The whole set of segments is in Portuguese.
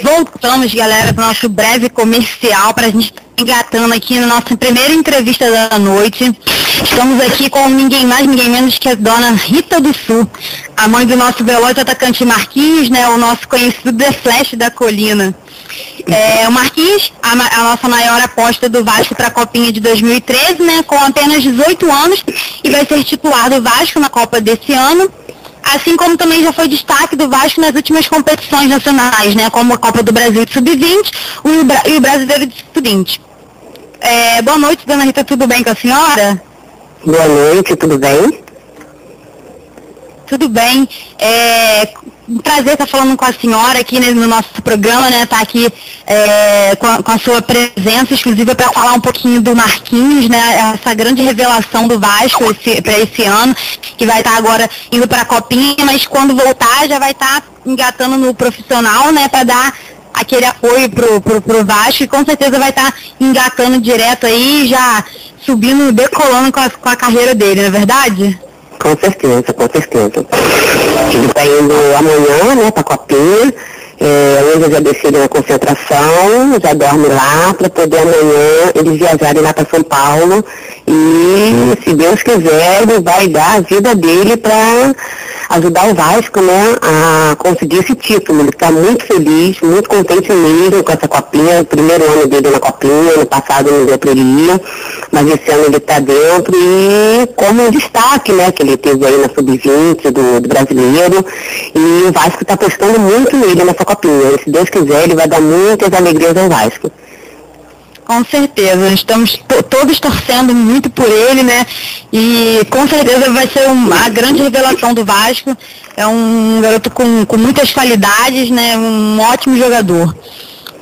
Voltamos, galera, para o nosso breve comercial, para a gente estar engatando aqui na nossa primeira entrevista da noite. Estamos aqui com ninguém mais, ninguém menos que a dona Rita do Sul, a mãe do nosso veloz atacante Marquinhos, né, o nosso conhecido The Flash da Colina. O Marquinhos, a nossa maior aposta do Vasco para a Copinha de 2013, né, com apenas 18 anos, e vai ser titular do Vasco na Copa desse ano. Assim como também já foi destaque do Vasco nas últimas competições nacionais, né, como a Copa do Brasil de Sub-20 e o Brasileiro de Sub-20. Boa noite, dona Rita, tudo bem com a senhora? Boa noite, tudo bem? Tudo bem. Um prazer estar falando com a senhora aqui no nosso programa, né? Estar aqui com a sua presença exclusiva para falar um pouquinho do Marquinhos, né? Essa grande revelação do Vasco para esse ano, que vai estar agora indo para a Copinha, mas quando voltar já vai estar engatando no profissional, né? Para dar aquele apoio pro Vasco, e com certeza vai estar engatando direto aí, já subindo, decolando com a carreira dele, não é verdade? Com certeza, com certeza. Ele está indo amanhã, né, para a Copinha. Hoje eu já deixei ele na concentração, já dorme lá, para poder amanhã eles viajarem lá para São Paulo. E, se Deus quiser, ele vai dar a vida dele para ajudar o Vasco, né, a conseguir esse título. Ele está muito feliz, muito contente mesmo com essa Copinha. O primeiro ano dele na Copinha, ano passado não deu para ele ir, mas esse ano ele está dentro, e como um destaque, né, que ele teve aí na Sub-20 do Brasileiro, e o Vasco está apostando muito nele nessa Copinha. E, se Deus quiser, ele vai dar muitas alegrias ao Vasco. Com certeza, estamos todos torcendo muito por ele, né? E com certeza vai ser a grande revelação do Vasco. É um garoto com muitas qualidades, né? Um ótimo jogador.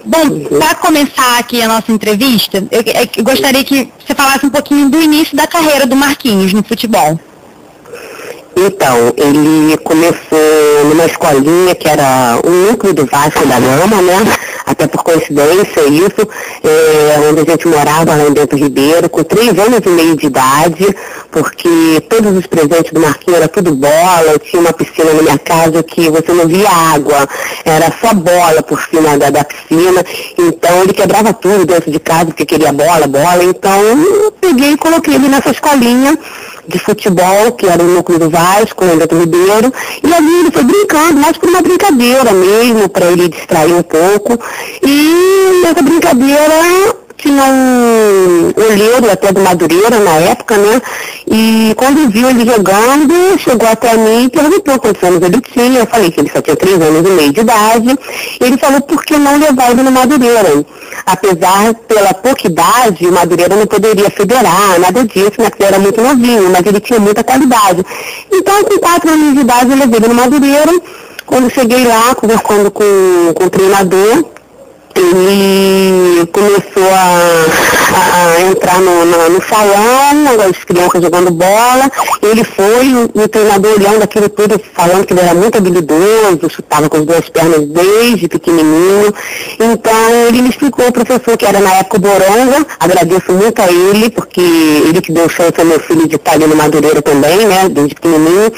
Bom, para começar aqui a nossa entrevista, eu gostaria que você falasse um pouquinho do início da carreira do Marquinhos no futebol. Então, ele começou numa escolinha que era o núcleo do Vasco da Gama, né? Até por coincidência isso, onde a gente morava lá em Bento Ribeiro, com 3 anos e meio de idade, porque todos os presentes do Marquinhos era tudo bola. Eu tinha uma piscina na minha casa que você não via água, era só bola por cima da piscina, então ele quebrava tudo dentro de casa porque queria bola, então eu peguei e coloquei ele nessa escolinha de futebol, que era o núcleo do Vasco, em Bento Ribeiro, e ali ele foi brincando, mas por uma brincadeira mesmo, para ele distrair um pouco, e nessa brincadeira tinha um olheiro até do Madureira na época, né? E quando viu ele jogando, chegou até mim e perguntou quantos anos ele tinha. Eu falei que ele só tinha 3 anos e meio de idade. E ele falou por que não levar ele no Madureira. Apesar, pela pouca idade, o Madureira não poderia federar, nada disso, né? Porque ele era muito novinho, mas ele tinha muita qualidade. Então, com 4 anos de idade, eu levei ele no Madureira. Quando cheguei lá, conversando com o treinador, ele começou a entrar no salão, as crianças jogando bola. Ele foi, o treinador olhando aquilo tudo, falando que ele era muito habilidoso, chutava com as 2 pernas desde pequenininho. Então ele me explicou, o professor, que era na época o Boronga, agradeço muito a ele, porque ele que deu chance ao meu filho de estar ali no Madureira também, né, desde pequenininho.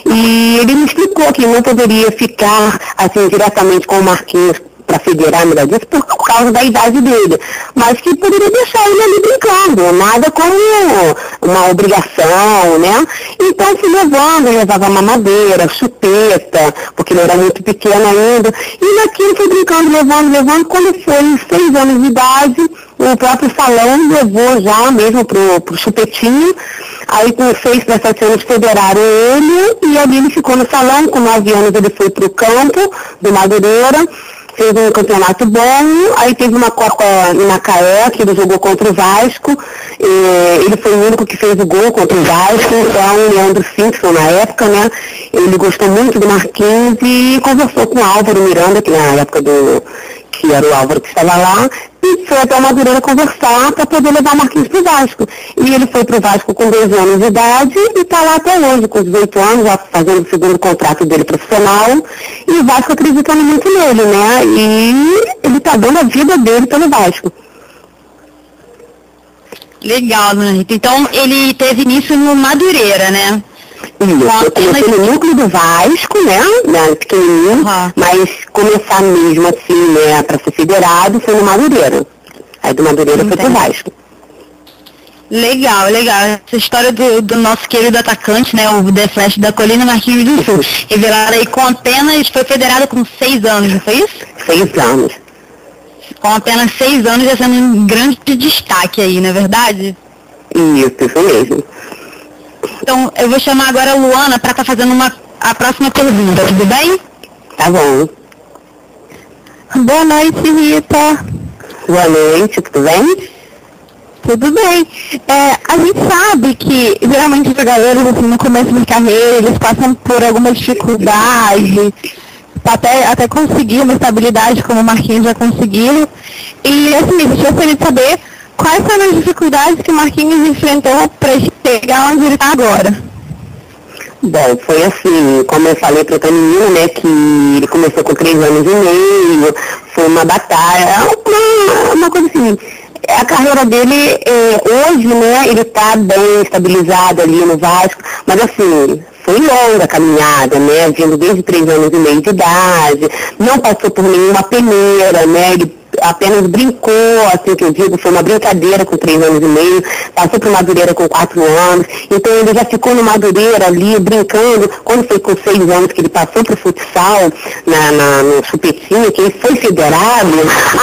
E ele me explicou que não poderia ficar assim diretamente com o Marquinhos para federar, melhor disso, por causa da idade dele, mas que poderia deixar ele ali brincando, nada como uma obrigação, né? Então fui levando, levava mamadeira, chupeta, porque ele era muito pequeno ainda, e naquilo fui brincando, levando, quando foi 6 anos de idade, o próprio salão levou já mesmo pro chupetinho. Aí com 6 para 7 anos federaram ele, e ali ele ficou no salão. Com 9 anos ele foi pro campo do Madureira, fez um campeonato bom. Aí teve uma Copa em Macaé, que ele jogou contra o Vasco, ele foi o único que fez o gol contra o Vasco, então o Leandro Simpson na época, né, ele gostou muito do Marquinhos e conversou com o Álvaro Miranda, que na época que era o Álvaro que estava lá, e foi até o Madureira conversar para poder levar o Marquinhos para o Vasco. E ele foi para o Vasco com 2 anos de idade e está lá até hoje, com 18 anos, já fazendo o segundo contrato dele profissional, e o Vasco acreditando muito nele, né? E ele está dando a vida dele pelo Vasco. Legal, dona Rita. Então ele teve início no Madureira, né? Isso, eu comecei no núcleo do Vasco, né, pequenininho, mas começar mesmo assim, né, para ser federado foi no Madureira. Aí do Madureira foi pro Vasco. Legal, legal. Essa história do nosso querido atacante, né, o The Flash da Colina, Marquinhos do Sul, revelado aí com apenas, foi federado com 6 anos, não foi isso? 6 anos. Com apenas 6 anos já sendo um grande destaque aí, não é verdade? Isso mesmo. Então, eu vou chamar agora a Luana para estar fazendo a próxima pergunta, tudo bem? Tá bom. Boa noite, Rita. Boa noite, tudo bem? Tudo bem. A gente sabe que, geralmente, os jogadores, assim, no começo de carreira, eles passam por algumas dificuldades, até conseguir uma estabilidade como o Marquinhos já conseguiu. E, assim, eu gostaria de saber quais foram as dificuldades que o Marquinhos enfrentou para chegar onde ele está agora. Bom, foi assim, como eu falei para o menino, né, que ele começou com 3 anos e meio, foi uma batalha, uma coisa assim. A carreira dele, hoje, né, ele está bem estabilizado ali no Vasco, mas assim, foi longa a caminhada, né, vindo desde 3 anos e meio de idade, não passou por nenhuma peneira, né, ele apenas brincou, assim que eu digo, foi uma brincadeira com 3 anos e meio, passou para o Madureira com 4 anos, então ele já ficou no Madureira ali, brincando, quando foi com 6 anos que ele passou para o futsal, no Chupetinho, que ele foi federado,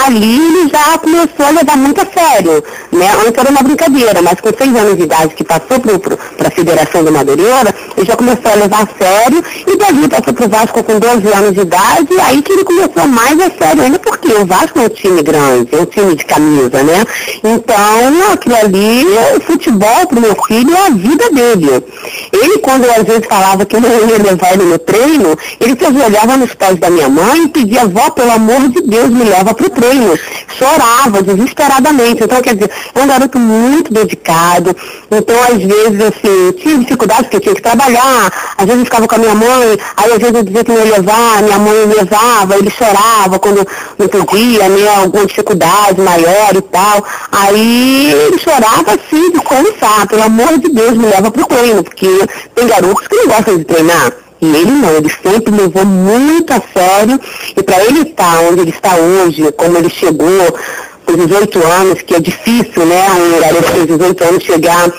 ali ele já começou a levar muito a sério, né, antes era uma brincadeira, mas com 6 anos de idade que passou para a Federação do Madureira, ele já começou a levar a sério, e dali passou para o Vasco com 12 anos de idade, aí que ele começou mais a sério ainda, porque o Vasco é um time grande, é um time de camisa, né? Então, aquilo ali, o futebol pro meu filho é a vida dele. Ele, quando às vezes falava que eu não ia levar ele no treino, ele se ajoelhava nos pés da minha mãe e pedia: vó, pelo amor de Deus, me leva pro treino. Chorava desesperadamente. Então, quer dizer, é um garoto muito dedicado. Então, às vezes, assim, tinha dificuldade porque eu tinha que trabalhar. Às vezes eu ficava com a minha mãe, aí às vezes eu dizia que não ia levar, minha mãe me levava, ele chorava quando não podia, né? Alguma dificuldade maior e tal. Aí ele chorava assim de começar, pelo amor de Deus, me leva pro treino, porque tem garotos que não gostam de treinar. E ele não, ele sempre levou muito a sério, e para ele estar onde ele está hoje, como ele chegou com 18 anos, que é difícil, né, um garoto com 18 anos chegar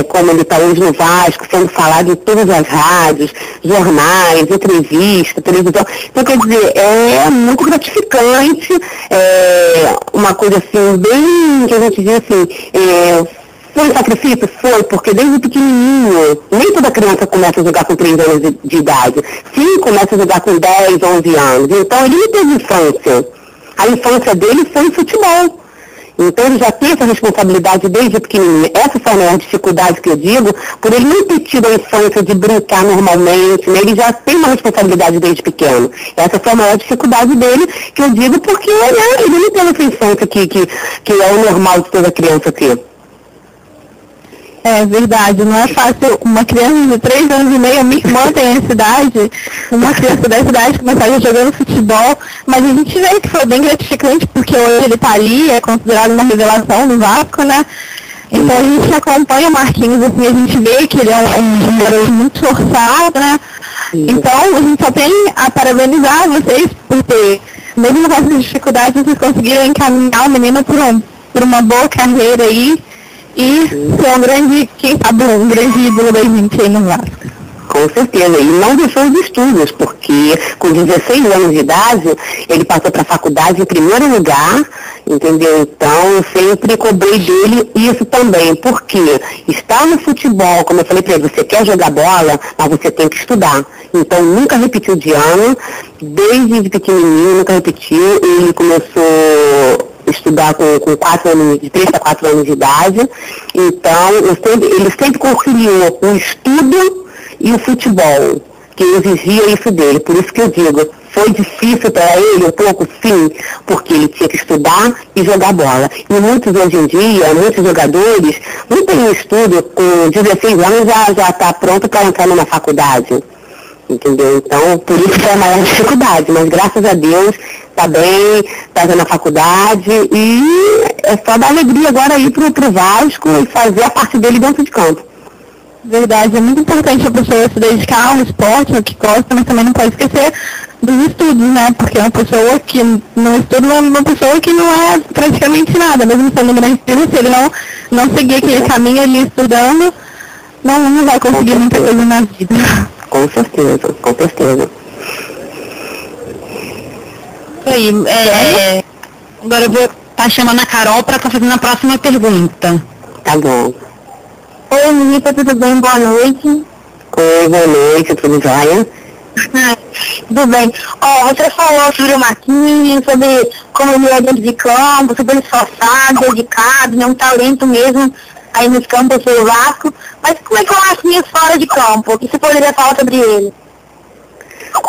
como ele está hoje no Vasco, sendo falado em todas as rádios, jornais, entrevistas, televisão. Então, quer dizer, é muito gratificante, uma coisa assim, bem, que a gente diz assim, foi um sacrifício? Foi, porque desde pequenininho, nem toda criança começa a jogar com 3 anos de idade. Sim, começa a jogar com 10, 11 anos. Então, ele não teve infância. A infância dele foi futebol. Então ele já tem essa responsabilidade desde pequenininho. Essa foi a maior dificuldade que eu digo, por ele não ter tido a infância de brincar normalmente, né? Ele já tem uma responsabilidade desde pequeno. Essa foi a maior dificuldade dele, que eu digo porque, né, ele não tem essa infância que é o normal de toda criança ter. É verdade, não é fácil uma criança de 3 anos e meio, a minha irmã tem essa idade, uma criança dessa idade começar jogando futebol, mas a gente vê que foi bem gratificante, porque hoje ele tá ali, é considerado uma revelação no Vasco, né? Então a gente acompanha o Marquinhos, assim, a gente vê que ele é um garoto muito esforçado, né? Então a gente só tem a parabenizar vocês por ter, mesmo com essas dificuldades, vocês conseguiram encaminhar o menino por uma boa carreira aí, e ser um grande, quem sabe, um grande ídolo da gente aí no Vasco. Com certeza, e não deixou os estudos, porque com 16 anos de idade, ele passou para a faculdade em primeiro lugar, entendeu? Então, eu sempre cobrei dele isso também, porque estar no futebol, como eu falei para ele, você quer jogar bola, mas você tem que estudar. Então, nunca repetiu de ano, desde pequenininho, nunca repetiu, ele começou estudar com 4 anos, de 3 a 4 anos de idade. Então, ele sempre conciliou o estudo e o futebol, que exigia isso dele. Por isso que eu digo, foi difícil para ele um pouco, sim, porque ele tinha que estudar e jogar bola. E muitos hoje em dia, muitos jogadores, não tem estudo, com 16 anos já está pronto para entrar numa faculdade. Entendeu? Então, por isso que é a maior dificuldade, mas graças a Deus está bem, está na faculdade e é só dar alegria agora ir pro Vasco e fazer a parte dele dentro de campo. Verdade, é muito importante a pessoa se dedicar ao esporte, ao que gosta, mas também não pode esquecer dos estudos, né? Porque uma pessoa que não estuda é uma pessoa que não é praticamente nada, mesmo sendo grande, se ele não seguir aquele caminho ali estudando, não vai conseguir muita coisa na vida. Com certeza, com certeza. Aí, agora eu vou estar chamando a Carol para estar fazendo a próxima pergunta. Tá bom. Oi, Anitta, tudo bem? Boa noite. Oi, boa noite, tudo jóia? Tudo bem. Você falou sobre o Marquinhos, sobre como ele é dentro de campo, super esforçado, dedicado, né, um talento mesmo aí nos campos do Vasco. Mas como é que é o Marquinhos fora de campo? O que você poderia falar sobre ele?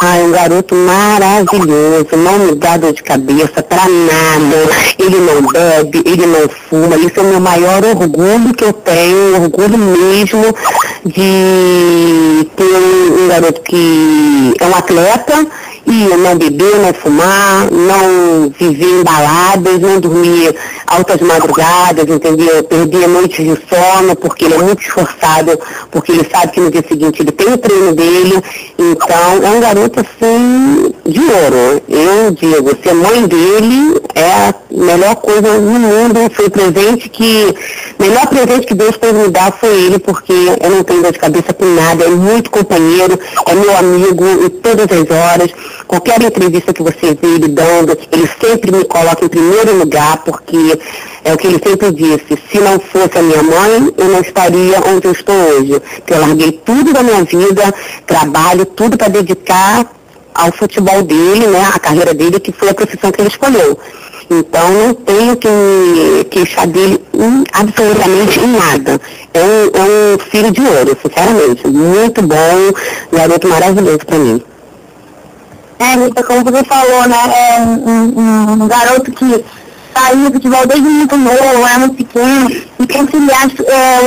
É um garoto maravilhoso, não me dá dor de cabeça pra nada, ele não bebe, ele não fuma, isso é o meu maior orgulho que eu tenho, orgulho mesmo de ter um garoto que é um atleta e não beber, não fumar, não viver em baladas, não dormir altas madrugadas, entendeu? Perder noites de sono, porque ele é muito esforçado, porque ele sabe que no dia seguinte ele tem o treino dele, então é um garoto assim de ouro. Eu digo, ser mãe dele é a melhor coisa no mundo, foi o melhor presente que Deus pôde me dar foi ele, porque eu não tenho dor de cabeça com nada, é muito companheiro, é meu amigo em todas as horas. Qualquer entrevista que você vê ele dando, ele sempre me coloca em primeiro lugar, porque é o que ele sempre disse, se não fosse a minha mãe, eu não estaria onde eu estou hoje. Porque eu larguei tudo da minha vida, trabalho, tudo para dedicar ao futebol dele, né, a carreira dele, que foi a profissão que ele escolheu. Então não tenho que me queixar dele absolutamente em nada. É um filho de ouro, sinceramente. Muito bom, garoto maravilhoso para mim. Rita, como você falou, né, é um garoto que saiu do futebol desde muito novo, é muito pequeno, e conciliar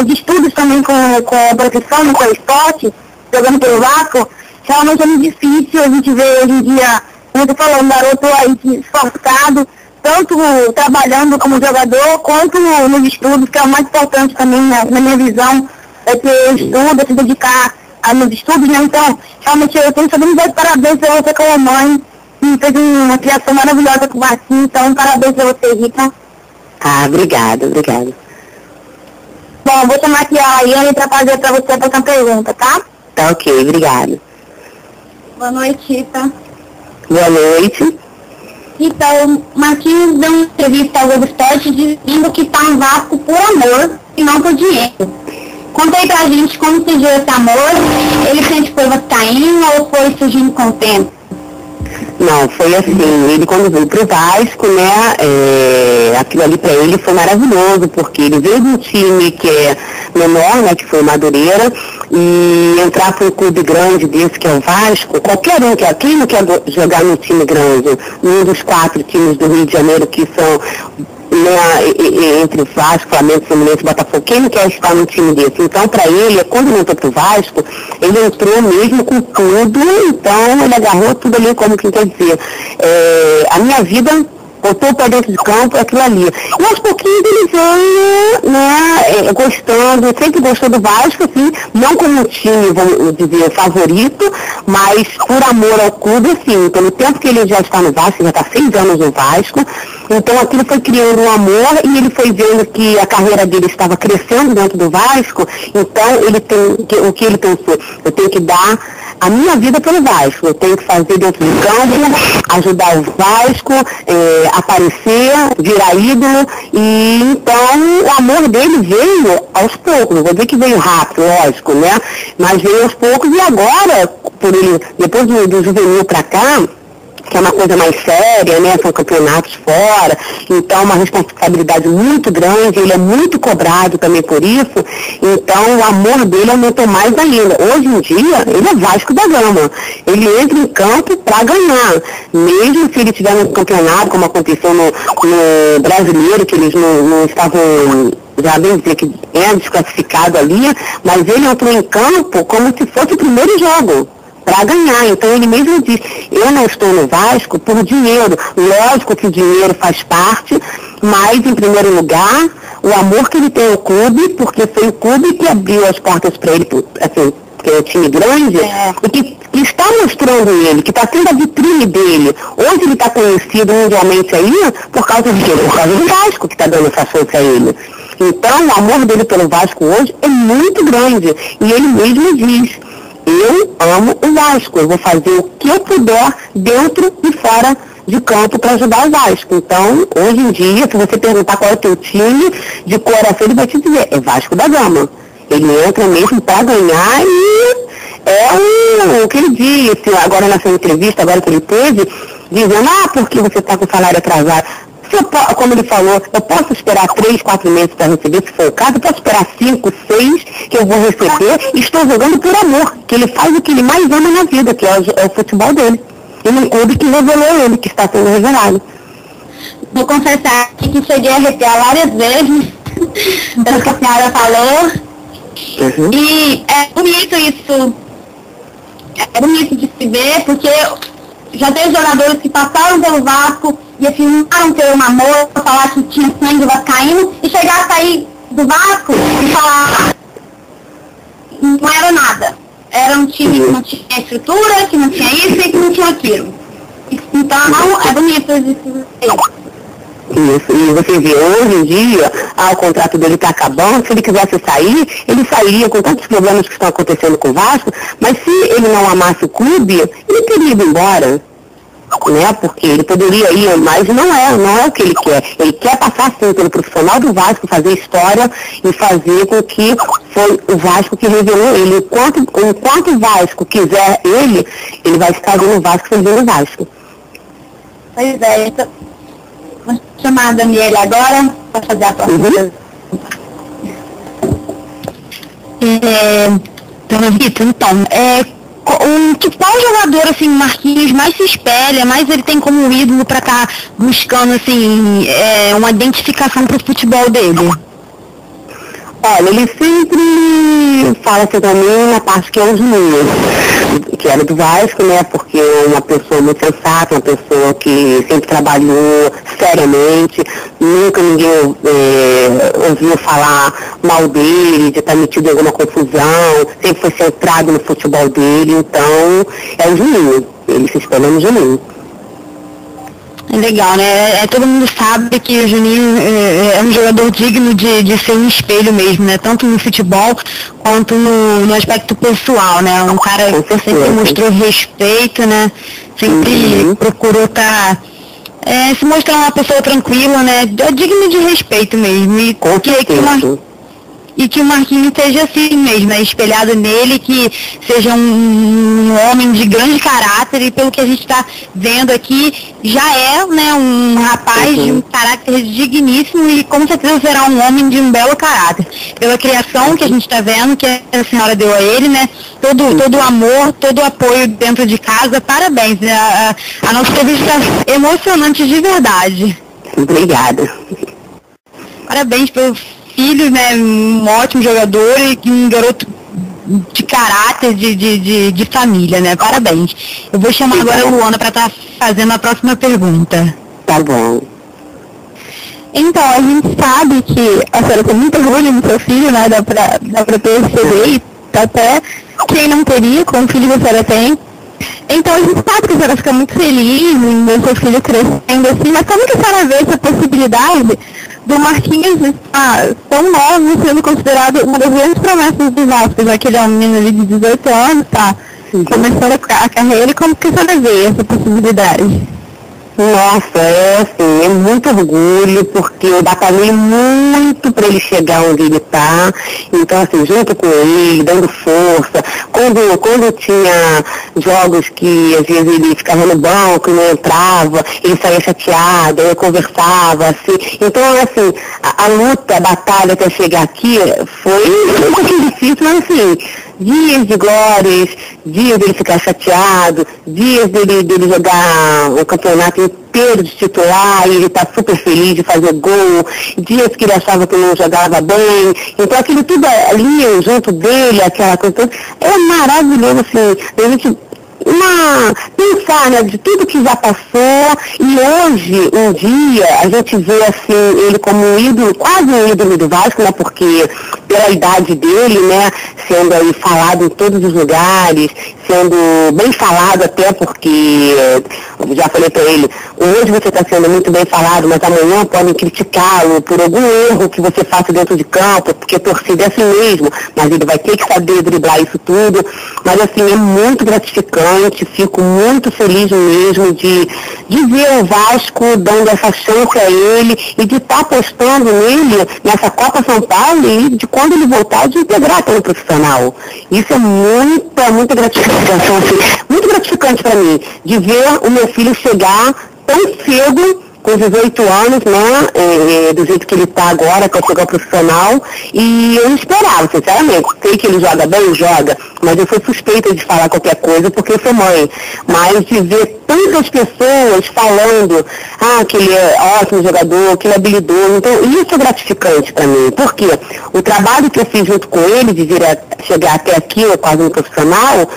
os estudos também com a profissão, com o esporte, jogando pelo Vasco, realmente é muito difícil. A gente vê hoje em dia, como você falou, um garoto aí esforçado, tanto trabalhando como jogador, quanto nos estudos, que é o mais importante também, na minha visão, é ter estudo, é se dedicar nos estudos, né? Então, realmente eu tenho sabendo dar parabéns pra você como mãe, e fez uma criação maravilhosa com o Marquinhos, então parabéns pra você, Rita. Obrigada. Bom, vou chamar aqui a Rayane pra fazer pra você essa pergunta, tá? Tá ok, obrigada. Boa noite, Rita. Boa noite. Então, o Marquinhos deu uma entrevista ao Globo Esporte dizendo que está no Vasco por amor e não por dinheiro. Conta aí pra gente como surgiu esse amor, ele sempre foi vascaíno ou foi surgindo com o tempo? Não, foi assim, ele quando veio pro Vasco, né, aquilo ali pra ele foi maravilhoso, porque ele veio de um time que é menor, né, que foi o Madureira, e entrar para um clube grande desse que é o Vasco, qualquer um, quem não quer jogar num time grande, num dos 4 times do Rio de Janeiro que são, né, entre o Vasco, Flamengo, Fluminense e Botafogo, quem não quer estar num time desse? Então, para ele, quando ele entrou pro Vasco, ele entrou mesmo com tudo, então ele agarrou tudo ali, como quem quer dizer. A minha vida botou para dentro de campo aquilo ali. E aos pouquinhos ele veio, né, gostando, sempre gostou do Vasco, assim, não como um time, vamos dizer, favorito, mas por amor ao clube, assim, pelo tempo que ele já está no Vasco, já está 6 anos no Vasco, então aquilo foi criando um amor e ele foi vendo que a carreira dele estava crescendo dentro do Vasco, então o que ele pensou? Eu tenho que dar a minha vida pelo Vasco, eu tenho que fazer dentro do campo, ajudar o Vasco, aparecer, virar ídolo, e então o amor dele veio aos poucos, não vou dizer que veio rápido, lógico, né, mas veio aos poucos, e agora, por ele, depois do juvenil para cá, que é uma coisa mais séria, né, são campeonatos fora, então uma responsabilidade muito grande, ele é muito cobrado também por isso, então o amor dele aumentou mais ainda. Hoje em dia, ele é Vasco da Gama, ele entra em campo para ganhar, mesmo se ele estiver no campeonato, como aconteceu no Brasileiro, que eles não estavam, já bem dizer que é desclassificado ali, mas ele entrou em campo como se fosse o primeiro jogo, para ganhar. Então ele mesmo diz, eu não estou no Vasco por dinheiro. Lógico que o dinheiro faz parte, mas em primeiro lugar, o amor que ele tem ao clube, porque foi o clube que abriu as portas para ele, assim, porque é um time grande, e que está mostrando ele, que está sendo a vitrine dele. Hoje ele está conhecido mundialmente aí por causa de quê? Por causa do Vasco, que está dando essa chance a ele. Então, o amor dele pelo Vasco hoje é muito grande. E ele mesmo diz, eu amo o Vasco, eu vou fazer o que eu puder dentro e fora de campo para ajudar o Vasco. Então, hoje em dia, se você perguntar qual é o teu time, de coração ele vai te dizer, é Vasco da Gama. Ele entra mesmo para ganhar e é o que ele disse agora nessa entrevista, agora que ele teve, dizendo, porque você está com o salário atrasado. Como ele falou, eu posso esperar 3, 4 meses para receber, se for o caso, eu posso esperar 5, 6 que eu vou receber e estou jogando por amor, que ele faz o que ele mais ama na vida, que é o futebol dele. E no clube que revelou ele, que está sendo revelado. Vou confessar que cheguei a arrepiar várias vezes, pelo que a senhora falou. Uhum. E é bonito isso, é bonito de se ver, porque já teve jogadores que passaram pelo Vasco e afirmaram ter um amor, falar que tinha sangue vascaíno, e chegar a sair do Vasco e falar não era nada. Era um time que não tinha estrutura, que não tinha isso e que não tinha aquilo. Então é bonito isso. Isso, e você vê, hoje em dia, o contrato dele está acabando, se ele quisesse sair, ele sairia com tantos problemas que estão acontecendo com o Vasco, mas se ele não amasse o clube, ele teria ido embora, né, porque ele poderia ir, mas não é o que ele quer. Ele quer passar, sim, pelo profissional do Vasco, fazer história e fazer com que foi o Vasco que revelou ele. Enquanto o Vasco quiser ele vai estar no Vasco servindo o Vasco. Pois é, então... Vou chamar a Daniela agora para fazer a próxima pergunta. Dona Rita, então, qual jogador, assim, Marquinhos mais se espelha, mais ele tem como ídolo para estar buscando, assim, uma identificação para o futebol dele? Olha, ele sempre fala assim pra mim na parte que é o Juninho, que era do Vasco, né, porque é uma pessoa muito sensata, uma pessoa que sempre trabalhou seriamente, nunca ninguém ouviu falar mal dele, de estar metido em alguma confusão, sempre foi centrado no futebol dele, então é o Juninho, ele se espelha no Juninho. É legal, né? Todo mundo sabe que o Juninho é um jogador digno de ser um espelho mesmo, né? Tanto no futebol quanto no aspecto pessoal, né? Um cara que sempre mostrou respeito, né? Sempre procurou estar... se mostrar uma pessoa tranquila, né? Digno de respeito mesmo. E que o Marquinhos esteja assim mesmo, né? Espelhado nele, que seja um homem de grande caráter, e pelo que a gente está vendo aqui, já é, né, um rapaz de um caráter digníssimo e com certeza será um homem de um belo caráter. Pela criação que a gente está vendo, que a senhora deu a ele, né? Todo o amor, todo o apoio dentro de casa, parabéns. A nossa entrevista é emocionante de verdade. Obrigada. Parabéns pelo filho, né, um ótimo jogador e um garoto de caráter, de família, né, parabéns. Eu vou chamar agora a Luana para estar fazendo a próxima pergunta. Tá bom. Então, a gente sabe que a senhora tem muito orgulho no seu filho, né, dá pra perceber, e até quem não teria, com o filho que a senhora tem. Então a gente sabe que a senhora fica muito feliz em ver seu filho crescendo assim, mas como que a senhora vê essa possibilidade do Marquinhos estar tão novo, sendo considerado uma das grandes promessas do Vasco, já que ele é um menino ali de 18 anos, tá começando a carreira, e como que a senhora vê essa possibilidade? Nossa, é muito orgulho, porque eu batalhei muito para ele chegar onde ele está, então assim, junto com ele, dando força, quando tinha jogos que às vezes ele ficava no banco e não entrava, ele saía chateado, eu conversava, assim, então assim, a luta, a batalha até chegar aqui foi um pouquinho difícil, mas assim, dias de glórias, dias dele ficar chateado, dias dele jogar o campeonato inteiro de titular e ele tá super feliz de fazer gol, dias que ele achava que não jogava bem, então aquilo tudo ali junto dele, aquela coisa toda, é maravilhoso, assim, a gente pensar, né, de tudo que já passou, e hoje, um dia, a gente vê assim, ele como um ídolo, quase um ídolo do Vasco, né, porque pela idade dele, né, sendo aí falado em todos os lugares, sendo bem falado até porque, eu já falei para ele, hoje você está sendo muito bem falado, mas amanhã podem criticá-lo por algum erro que você faça dentro de campo, porque torcida é assim mesmo, mas ele vai ter que saber driblar isso tudo, mas assim, é muito gratificante, fico muito feliz mesmo de ver o Vasco dando essa chance a ele e de estar apostando nele nessa Copa São Paulo e de quando ele voltar de integrar pelo profissional. Isso é muita gratificação, assim, muito gratificante para mim, de ver o meu filho chegar tão cedo, com 18 anos, né, do jeito que ele está agora, para chegar profissional, e eu não esperava, sinceramente. Sei que ele joga bem, joga, mas eu sou suspeita de falar qualquer coisa porque eu sou mãe. Mas de ver tantas pessoas falando, que ele é ótimo jogador, que ele é habilidoso, então isso é gratificante para mim. Por quê? O trabalho que eu fiz junto com ele, de chegar até aqui, quase um profissional,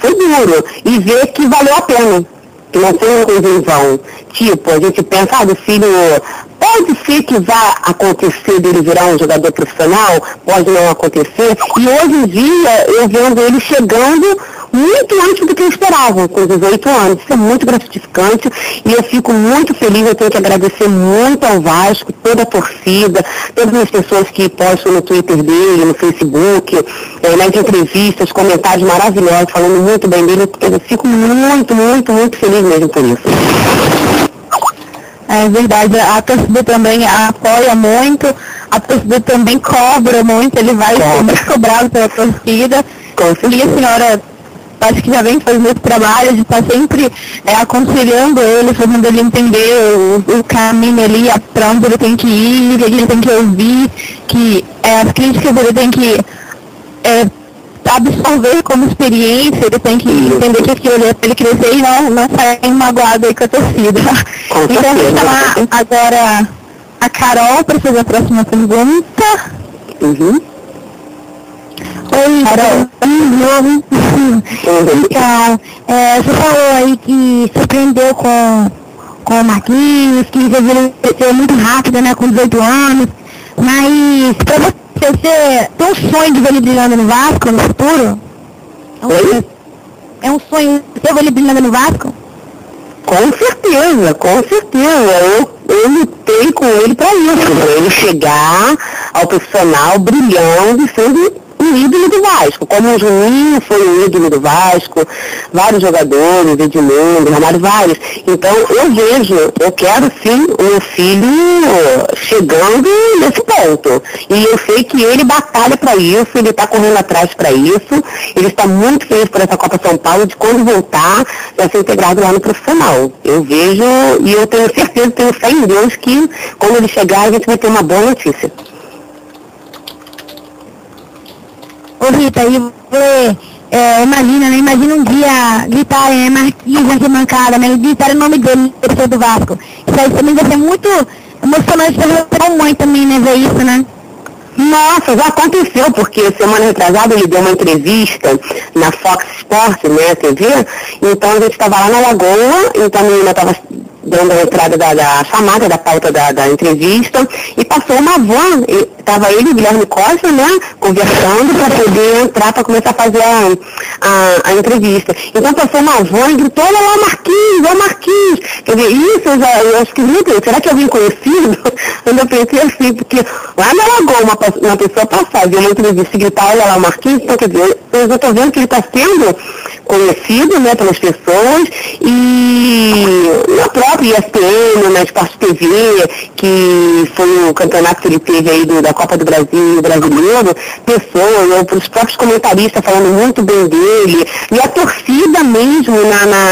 foi duro, e ver que valeu a pena. Que não foi uma coisa em vão. Tipo, a gente pensa, o filho, pode ser que vá acontecer dele virar um jogador profissional, pode não acontecer, e hoje em dia eu vendo ele chegando muito antes do que eu esperava, com 18 anos. Isso é muito gratificante e eu fico muito feliz, eu tenho que agradecer muito ao Vasco, toda a torcida, todas as pessoas que postam no Twitter dele, no Facebook, nas entrevistas, comentários maravilhosos, falando muito bem dele, eu fico muito feliz mesmo por isso. É verdade, a torcida também apoia muito, a torcida também cobra muito, ele vai ser muito cobrado pela torcida. E a senhora, acho que já vem fazendo esse trabalho de estar sempre aconselhando ele, fazendo ele entender o caminho ali, para onde ele tem que ir, o que ele tem que ouvir, que as críticas ele tem que absorver como experiência, ele tem que entender que aquilo é para ele crescer e não sair magoado aí com a torcida. Então, eu vou chamar agora a Carol para fazer a próxima pergunta. Oi, Carol. Então, você falou aí que surpreendeu com o Marquinhos, que ele cresceu muito rápido, né, com 18 anos, mas para você tem um sonho de ver ele brilhando no Vasco no futuro? É um sonho ter ele brilhando no Vasco? Com certeza. Eu lutei com ele para isso, para ele chegar ao profissional brilhando e sendo um ídolo do Vasco, como o Juninho foi um ídolo do Vasco, vários jogadores, Edmundo, Romário, vários. Então eu quero sim o meu filho chegando nesse ponto. E eu sei que ele batalha para isso, ele está correndo atrás para isso, ele está muito feliz por essa Copa São Paulo, de quando voltar, vai ser integrado lá no profissional. Eu vejo e eu tenho certeza, tenho fé em Deus que quando ele chegar a gente vai ter uma boa notícia. Ô Rita, e você imagina, né? Imagina um dia gritar Marquinhos na arquibancada, né? Gritar o nome dele, pessoa do Vasco. Isso aí também vai ser muito emocionante para a mãe também, né? Ver isso, né? Nossa, já aconteceu, porque semana retrasada ele deu uma entrevista na Fox Sports, né, TV, então a gente estava lá na Lagoa, então a menina estava dando a entrada da chamada, da pauta da entrevista, e passou uma van, estava ele e o Guilherme Costa, né, conversando para poder entrar para começar a fazer a entrevista. Então passou uma van e gritou, olha lá o Marquinhos, quer dizer, isso eu acho que será que é alguém conhecido? Quando eu pensei assim, porque lá na Lagoa uma pessoa passar, viu uma entrevista e gritar, olha lá o Marquinhos, então quer dizer, eu já estou vendo que ele está sendo conhecido, né, pelas pessoas, e na própria ESPN, na Sport TV, que foi o campeonato que ele teve aí da Copa do Brasil e Brasileiro, pessoas, os próprios comentaristas falando muito bem dele, e a torcida mesmo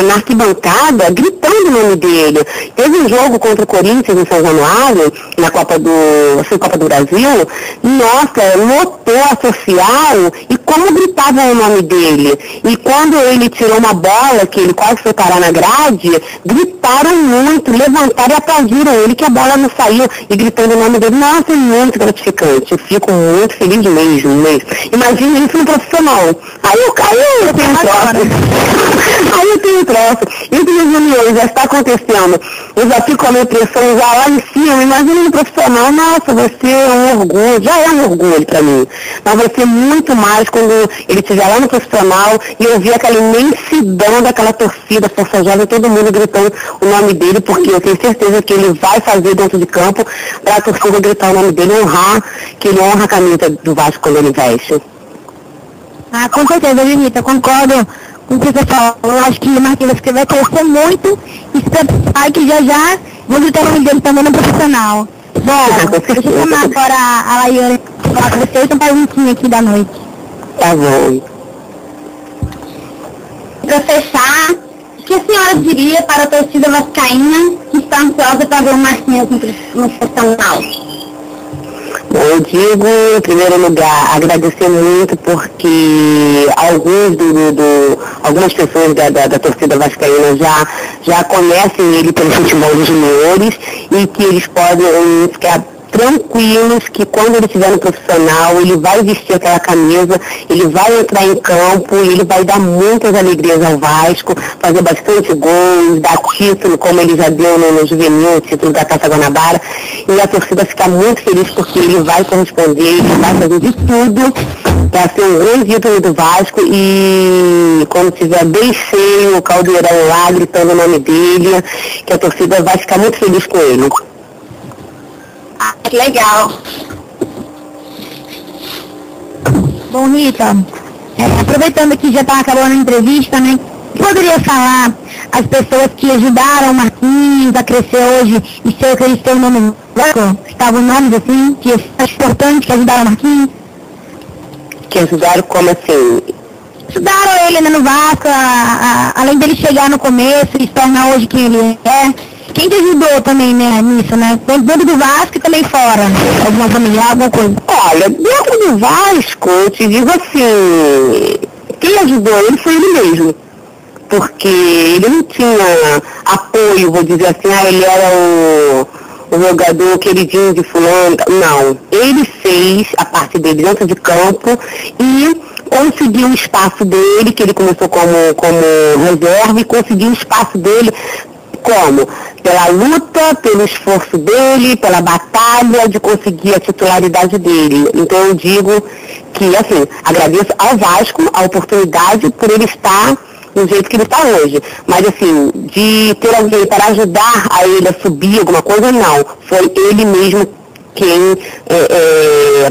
na arquibancada gritando o nome dele. Teve um jogo contra o Corinthians em São Januário, na Copa do Brasil, nossa, lotou a social e como gritavam o nome dele. E quando ele tirou uma bola, que ele quase foi parar na grade, gritaram muito, levantaram e aplaudiram ele, que a bola não saiu, e gritando o nome dele. Nossa, é muito gratificante. Eu fico muito feliz mesmo. Imagina isso no profissional. Aí eu tenho um troço. Aí eu tenho um troço. E o Júnior já está acontecendo. Eu já fico com a minha pressão já lá em cima. Imagina no profissional. Nossa, vai ser um orgulho. Já é um orgulho para mim. Mas vai ser muito mais quando ele estiver lá no profissional e eu ver aquela imensidão daquela torcida, Força Jovem, todo mundo gritando o nome dele, porque eu tenho certeza que ele vai fazer dentro de campo para a torcida gritar o nome dele, honrar, que ele honra a camisa do Vasco quando ele veste. Ah, com certeza, Junita, concordo com o que você falou. Eu acho que o Marquinhos vai crescer muito e se preparar que já vou gritar o nome dele também no profissional. Bom, deixa eu chamar agora a Laiane para falar com vocês, uma perguntinha aqui da noite. Tá bom. Para fechar, o que a senhora diria para a torcida vascaína que está ansiosa para ver o Marquinhos no profissional? Bom, eu digo, em primeiro lugar, agradecer muito porque algumas pessoas da torcida vascaína já conhecem ele pelo futebol dos juniores e que eles podem ficar tranquilos que quando ele estiver no profissional, ele vai vestir aquela camisa, ele vai entrar em campo, ele vai dar muitas alegrias ao Vasco, fazer bastante gols, dar título, como ele já deu no juvenil, o título da Taça Guanabara, e a torcida fica muito feliz porque ele vai corresponder, ele vai fazer de tudo para ser um grande ídolo do Vasco e quando tiver bem cheio o caldeirão lá, gritando o nome dele, que a torcida vai ficar muito feliz com ele. Que legal. Bom, Rita, aproveitando que já está acabando a entrevista, né? Poderia falar as pessoas que ajudaram o Marquinhos a crescer hoje e ser o que eles têm o nome Vasco? Estavam nomes assim, que é importante que ajudaram o Marquinhos? Que ajudaram como assim? Ajudaram ele, né, no Vasco, além dele chegar no começo e se tornar hoje quem ele é. Quem te ajudou também, né, nisso, né? Dentro do Vasco e também fora, né? Alguma familiar, alguma coisa? Olha, dentro do Vasco, eu te digo assim, quem ajudou ele foi ele mesmo. Porque ele não tinha apoio, vou dizer assim, ele era o jogador queridinho de fulano. Não, ele fez a parte dele dentro de campo e conseguiu o espaço dele, que ele começou como reserva, e conseguiu o espaço dele como? Pela luta, pelo esforço dele, pela batalha de conseguir a titularidade dele. Então eu digo que, assim, agradeço ao Vasco a oportunidade por ele estar do jeito que ele está hoje. Mas, assim, de ter alguém para ajudar a ele a subir alguma coisa, não. Foi ele mesmo quem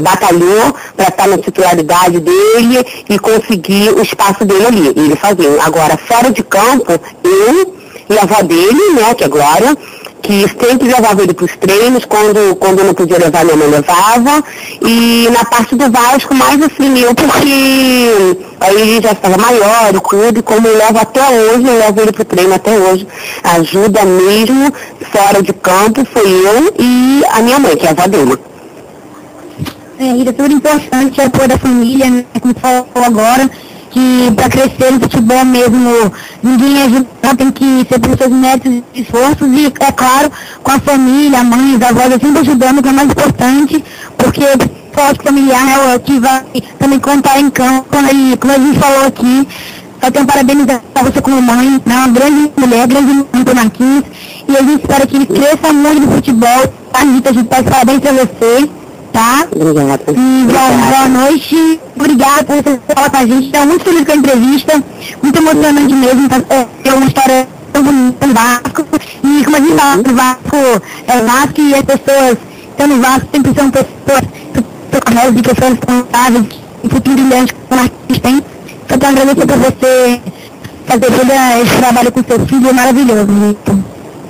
batalhou para estar na titularidade dele e conseguir o espaço dele ali. Ele fazia. Agora, fora de campo, eu e a avó dele, né, que é Glória, que sempre levava ele para os treinos, quando não podia levar, minha mãe levava, e na parte do Vasco, mais assim, eu, porque aí ele já estava maior e tudo, e como eu levo até hoje, eu levo ele para o treino até hoje, ajuda mesmo, fora de campo, foi eu e a minha mãe, que é a avó dele. É tudo importante, é apoio da família, né, como falou agora, que para crescer no futebol mesmo, ninguém ajuda, tem que ser pelos seus méritos e esforços e, é claro, com a família, a mãe, os avós, sempre ajudando, que é mais importante, porque o suporte familiar é o que vai também contar em campo, como a gente falou aqui. Só tenho parabenizar você como mãe, né, uma grande mulher, grande mãe do Marquinhos, e a gente espera que ele cresça muito no futebol. A Rita, a gente pode parabéns para você. Tá? Obrigada. E boa noite. Obrigada por você falar com a gente. Estou muito feliz com a entrevista. Muito emocionante mesmo. É uma história tão bonita no Vasco. E como a gente fala, o Vasco é Vasco e as pessoas estão no Vasco sempre são pessoas e pessoas responsáveis e futuro brilhante que o Marquinhos tem. Só para agradecer por você fazer todo esse trabalho com seu filho. É maravilhoso.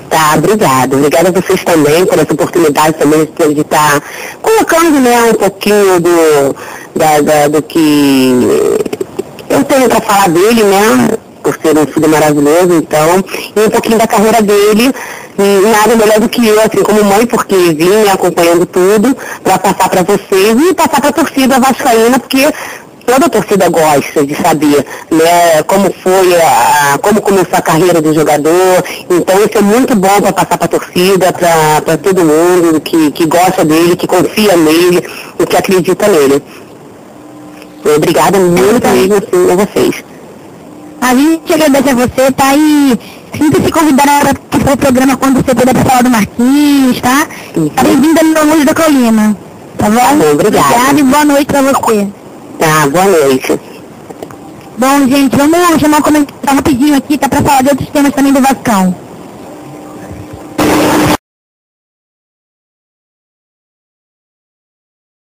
Tá, obrigada. Obrigada a vocês também por essa oportunidade também de estar colocando, né, um pouquinho do que eu tenho para falar dele, né, por ser um filho maravilhoso, então, e um pouquinho da carreira dele, e nada melhor do que eu, assim, como mãe, porque vim acompanhando tudo, para passar para vocês e passar para a torcida vascaína, porque toda a torcida gosta de saber, né, como foi, como começou a carreira do jogador. Então isso é muito bom para passar para a torcida, para todo mundo que gosta dele, que confia nele e que acredita nele. Obrigada muito mesmo assim, a vocês. A gente agradece a você, tá? E sinta-se convidada para o programa quando você puder para falar do Marquinhos, tá? Bem-vinda no Luz da Colina, tá bom? Obrigada. E boa noite para você. Tá, boa noite. Bom, gente, vamos chamar um comentário rapidinho aqui, tá? Para falar de outros temas também do Vascão.